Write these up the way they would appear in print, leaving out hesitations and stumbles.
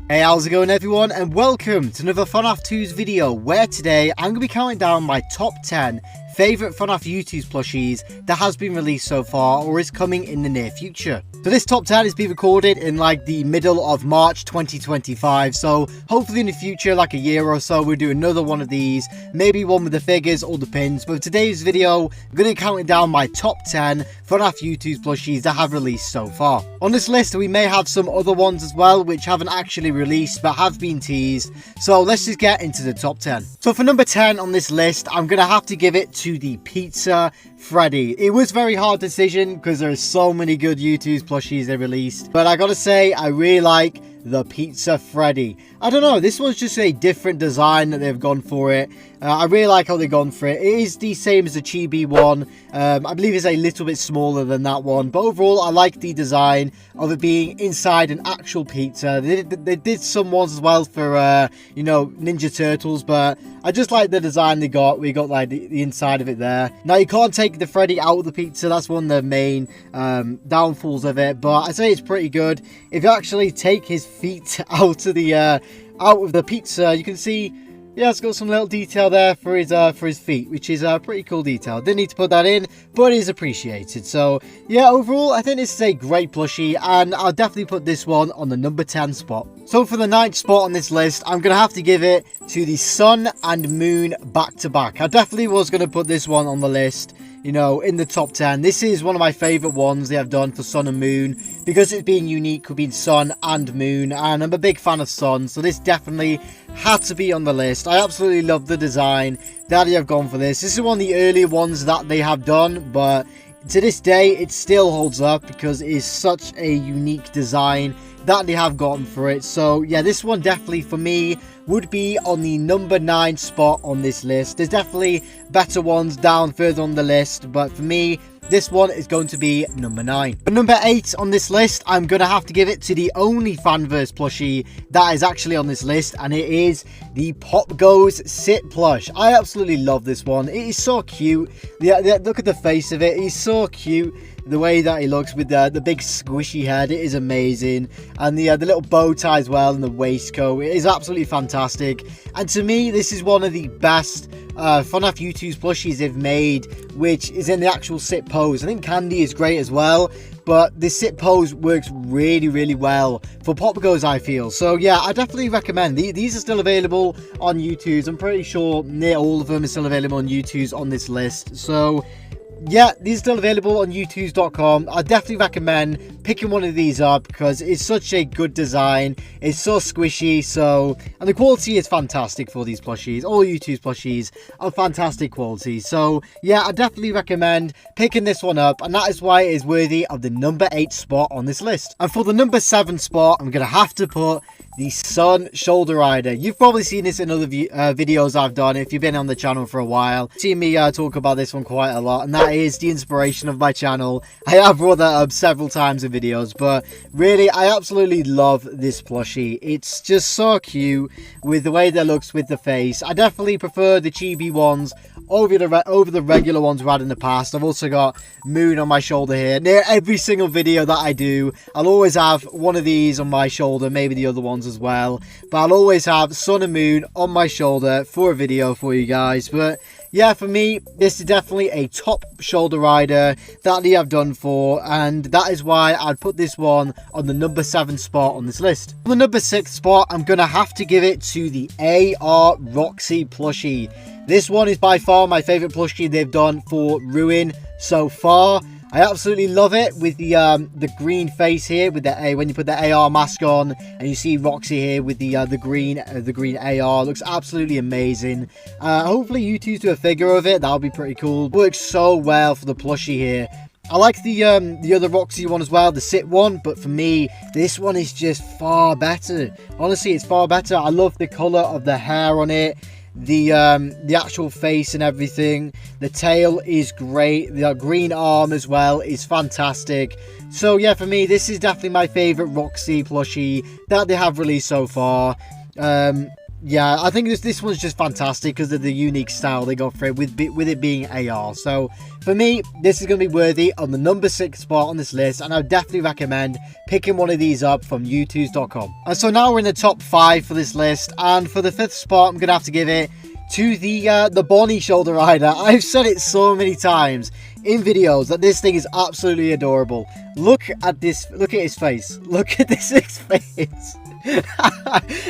Hey, how's it going everyone, and welcome to another FNAF Youtooz video, where today I'm going to be counting down my top 10 favourite FNAF Youtooz plushies that has been released so far or is coming in the near future. So this top 10 is being recorded in like the middle of March 2025, so hopefully in the future, like a year or so, we'll do another one of these, maybe one with the figures or the pins. But for today's video, I'm going to be counting down my top 10 FNAF Youtooz plushies that have released so far. On this list we may have some other ones as well which haven't actually released but have been teased, so let's just get into the top 10. So for number 10 on this list, I'm going to have to give it to the Pizza Freddy. It was a very hard decision because there are so many good Youtooz plushies they released, but I gotta say I really like the Pizza Freddy. I don't know, this one's just a different design that they've gone for it. I really like how they've gone for it. It is the same as the Chibi one. I believe it's a little bit smaller than that one, but overall I like the design of it being inside an actual pizza. They did some ones as well for you know, Ninja Turtles, but I just like the design they got. We got like the inside of it there. Now you can't take the Freddy out of the pizza, that's one of the main downfalls of it, but I say it's pretty good. If you actually take his feet out of the pizza, you can see, yeah, it's got some little detail there for his feet, which is a pretty cool detail. Didn't need to put that in, but it is appreciated. So yeah, overall I think this is a great plushie, and I'll definitely put this one on the number 10 spot. So for the 9th spot on this list, I'm gonna have to give it to the Sun and Moon back to back. I definitely was gonna put this one on the list, you know, in the top 10. This is one of my favorite ones they have done for Sun and Moon, because it's being unique with being Sun and Moon, and I'm a big fan of Sun, so this definitely had to be on the list. I absolutely love the design that they have gone for this. This is one of the earlier ones that they have done, but to this day it still holds up because it is such a unique design that they have gotten for it. So yeah, this one definitely for me would be on the number 9 spot on this list. There's definitely better ones down further on the list, but for me this one is going to be number 9. But number 8 on this list, I'm going to have to give it to the only fanverse plushie that is actually on this list, and it is the Popgoes Sit plush. I absolutely love this one. It is so cute. Look at the face of it. It's so cute. The way that he looks with the big squishy head, it is amazing, and the little bow tie as well, and the waistcoat, it is absolutely fantastic. And to me, this is one of the best FNAF Youtooz plushies they've made, which is in the actual sit pose. I think Candy is great as well, but the sit pose works really well for Popgoes, I feel. So yeah, I definitely recommend these are still available on Youtooz. I'm pretty sure near all of them are still available on Youtooz on this list. So yeah, these are still available on youtooz.com. I definitely recommend picking one of these up because it's such a good design. It's so squishy, and the quality is fantastic for these plushies. All Youtooz plushies are fantastic quality. So yeah, I definitely recommend picking this one up, and that is why it is worthy of the number 8 spot on this list. And for the number 7 spot, I'm gonna have to put the Sun Shoulder Rider. You've probably seen this in other videos I've done if you've been on the channel for a while. You've seen me talk about this one quite a lot, and that is the inspiration of my channel. I have brought that up several times in videos, but really I absolutely love this plushie. It's just so cute with the way that it looks with the face. I definitely prefer the chibi ones over the regular ones we had in the past. I've also got Moon on my shoulder here. Near every single video that I do, I'll always have one of these on my shoulder, maybe the other ones as well, but I'll always have Sun and Moon on my shoulder for a video for you guys. But yeah, for me, this is definitely a top shoulder rider that they have done for, and that is why I'd put this one on the number 7 spot on this list. On the number 6 spot, I'm gonna have to give it to the AR Roxy plushie. This one is by far my favorite plushie they've done for Ruin so far. I absolutely love it with the green face here with the when you put the AR mask on, and you see Roxy here with the green AR. Looks absolutely amazing. Hopefully Youtooz do a figure of it. That'll be pretty cool. Works so well for the plushie here. I like the other Roxy one as well, the Sit one, but for me this one is just far better. Honestly, it's far better. I love the color of the hair on it. The actual face and everything. The tail is great. The green arm as well is fantastic. So yeah, for me this is definitely my favorite Roxy plushie that they have released so far. yeah, I think this one's just fantastic because of the unique style they got for it with it being AR. So for me, this is going to be worthy of the number 6 spot on this list, and I would definitely recommend picking one of these up from youtooz.com. And so now we're in the top 5 for this list, and for the 5th spot, I'm going to have to give it to the Bonnie shoulder rider. I've said it so many times in videos that this thing is absolutely adorable. Look at this, look at his face. Look at this face.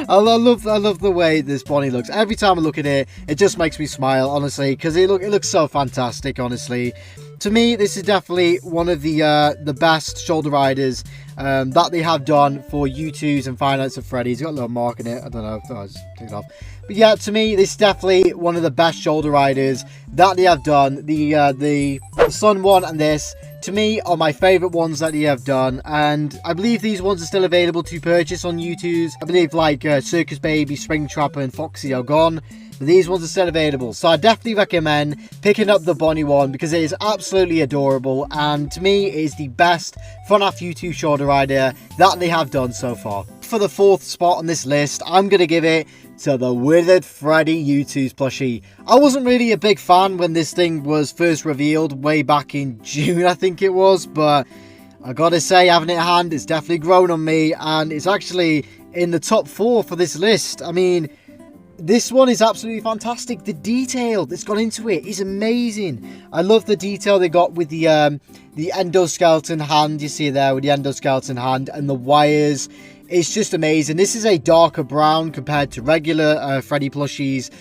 I love the way this Bonnie looks. Every time I look at it, it just makes me smile, honestly, because it looks so fantastic, honestly. To me, this is definitely one of the best shoulder riders that they have done for Youtooz and Five Nights at Freddy's. Got a little mark in it. I don't know. I'll just take it off. But yeah, to me, this is definitely one of the best shoulder riders that they have done. The Sun one and this, to me, are my favourite ones that they have done. And I believe these ones are still available to purchase on Youtooz. I believe like Circus Baby, Springtrapper and Foxy are gone. But these ones are still available. So I definitely recommend picking up the Bonnie one because it is absolutely adorable. And to me, it is the best FNAF Youtooz shoulder rider that they have done so far. For the 4th spot on this list, I'm going to give it to the Withered Freddy Youtooz plushie. I wasn't really a big fan when this thing was first revealed way back in June, I think it was, but I gotta say, having it in hand, it's definitely grown on me, and it's actually in the top 4 for this list. I mean, this one is absolutely fantastic. The detail that's gone into it is amazing. I love the detail they got with the endoskeleton hand. You see there with the endoskeleton hand and the wires. It's just amazing. This is a darker brown compared to regular Freddy plushies.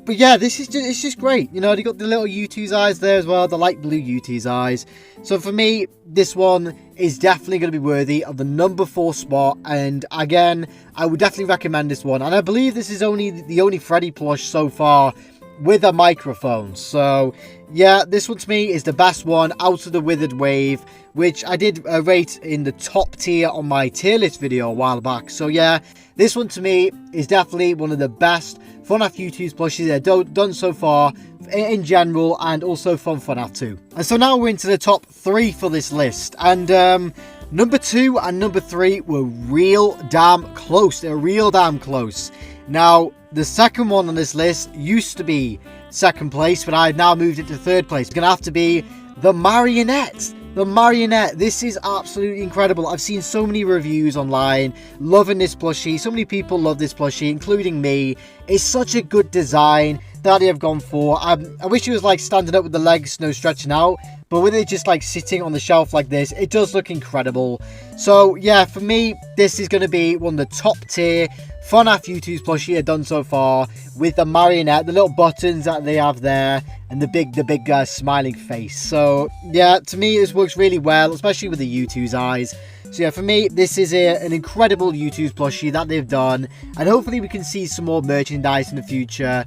But yeah, this is just, it's just great. You know, they got the little Youtooz eyes there as well, the light blue Youtooz eyes. So for me, this one is definitely going to be worthy of the number 4 spot. And again, I would definitely recommend this one. And I believe this is the only Freddy plush so far with a microphone. So yeah, this one to me is the best one out of the Withered wave, which I did rate in the top tier on my tier list video a while back. So yeah, this one to me is definitely one of the best FNAF Youtooz plushies they've done so far in general, and also from FNAF 2. And so now we're into the top 3 for this list, and number 2 and number 3 were real damn close. They're real damn close. Now, the second one on this list used to be 2nd place, but I've now moved it to 3rd place. It's going to have to be the marionette. The marionette. This is absolutely incredible. I've seen so many reviews online loving this plushie. So many people love this plushie, including me. It's such a good design that they have gone for. I wish it was like standing up with the legs, no stretching out. But with it just like sitting on the shelf like this, it does look incredible. So yeah, for me, this is going to be one of the top tier FNAF Youtooz plushie I've done so far, with the marionette, the little buttons that they have there, and the big smiling face. So yeah, to me this works really well, especially with the Youtooz eyes. So yeah, for me, this is an incredible Youtooz plushie that they've done, and hopefully we can see some more merchandise in the future,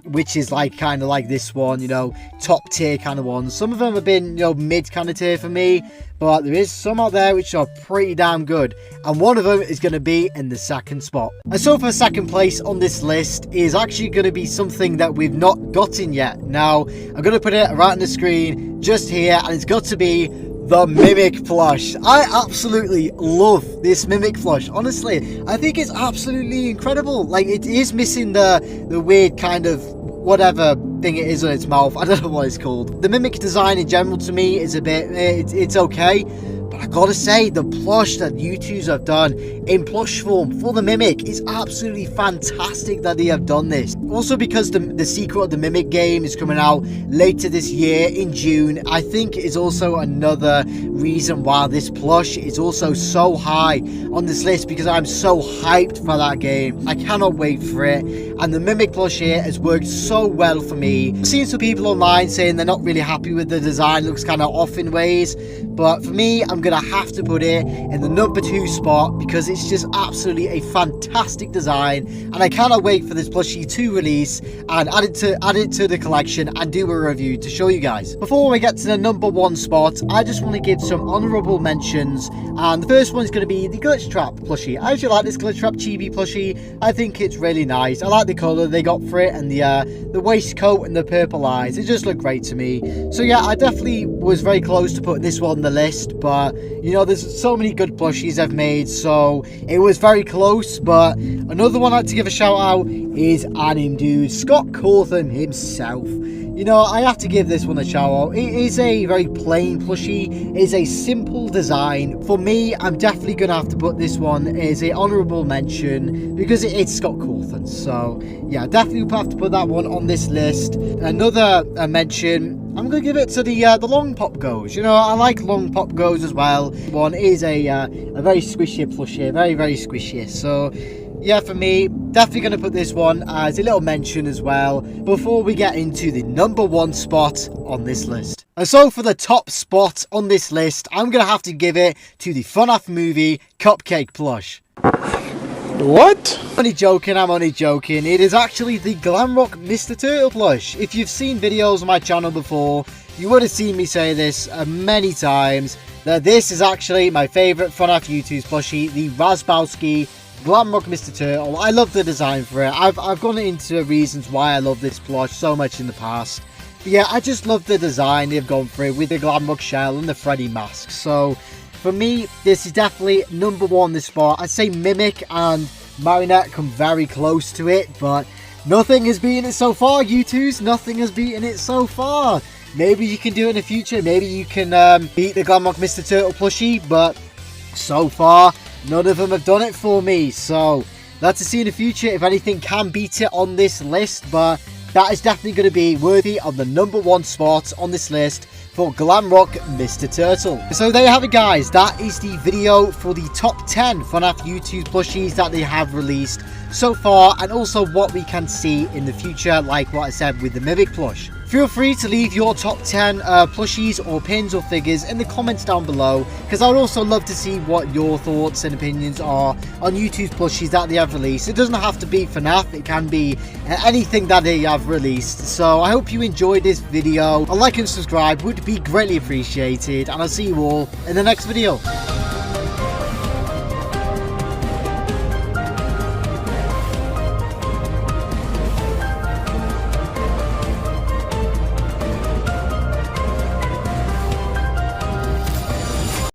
which is like kind of like this one, you know, top tier kind of ones. Some of them have been, you know, mid kind of tier for me, but there is some out there which are pretty damn good, and one of them is going to be in the 2nd spot. And so for 2nd place on this list is actually going to be something that we've not gotten yet. Now, I'm going to put it right on the screen just here, and it's got to be the Mimic plush. I absolutely love this Mimic plush. Honestly, I think it's absolutely incredible. Like, it is missing the weird kind of whatever thing it is on its mouth. I don't know what it's called. The Mimic design in general to me is a bit, it's okay. But I gotta say, the plush that Youtooz have done in plush form for the Mimic is absolutely fantastic that they have done this. Also, because the Secret of the Mimic game is coming out later this year in June, I think is also another reason why this plush is also so high on this list, because I'm so hyped for that game. I cannot wait for it, and the Mimic plush here has worked so well for me. I've seen some people online saying they're not really happy with the design, looks kind of off in ways, but for me, I'm gonna have to put it in the number 2 spot because it's just absolutely a fantastic design, and I cannot wait for this plushie to release and add it to the collection and do a review to show you guys. Before we get to the number 1 spot, I just want to give some honorable mentions, and the first one is going to be the Glitch Trap plushie. I actually like this Glitch Trap chibi plushie. I think it's really nice. I like the colour they got for it, and the waistcoat and the purple eyes. It just looked great to me. So yeah, I definitely was very close to putting this one on the list, but you know, there's so many good plushies I've made, so it was very close. But another one I'd like to give a shout out is Anim Dude, Scott Cawthon himself. You know, I have to give this one a shout out. It is a very plain plushie. It is a simple design. For me, I'm definitely going to have to put this one as an honourable mention because it's Scott Cawthon. So, yeah, definitely have to put that one on this list. Another mention, I'm going to give it to the long Popgoes. You know, I like long Popgoes as well. One is a very squishy plushie, very, very squishy. So, yeah, for me, definitely going to put this one as a little mention as well before we get into the number one spot on this list. And so for the top spot on this list, I'm going to have to give it to the FNAF movie Cupcake plush. What? I'm only joking. It is actually the Glamrock Mr. Turtle plush. If you've seen videos on my channel before, you would have seen me say this many times, that this is actually my favourite FNAF Youtooz plushie, the Razbowski Glamrock Mr. Turtle. I love the design for it. I've gone into reasons why I love this plush so much in the past. But yeah, I just love the design they've gone through with the Glamrock shell and the Freddy mask. So for me, this is definitely number one this spot. I'd say Mimic and Marionette come very close to it, but nothing has beaten it so far, Youtooz. Nothing has beaten it so far. Maybe you can do it in the future. Maybe you can beat the Glamrock Mr. Turtle plushie, but so far, none of them have done it for me. So let's see in the future if anything can beat it on this list, but that is definitely going to be worthy of the number one spot on this list for Glamrock Mr. Turtle. So there you have it, guys. That is the video for the top 10 FNAF Youtooz plushies that they have released so far, and also what we can see in the future, like what I said with the Mimic plush. Feel free to leave your top 10 plushies or pins or figures in the comments down below, because I would also love to see what your thoughts and opinions are on Youtooz plushies that they have released. It doesn't have to be FNAF, it can be anything that they have released. So I hope you enjoyed this video. A like and subscribe would be greatly appreciated, and I'll see you all in the next video.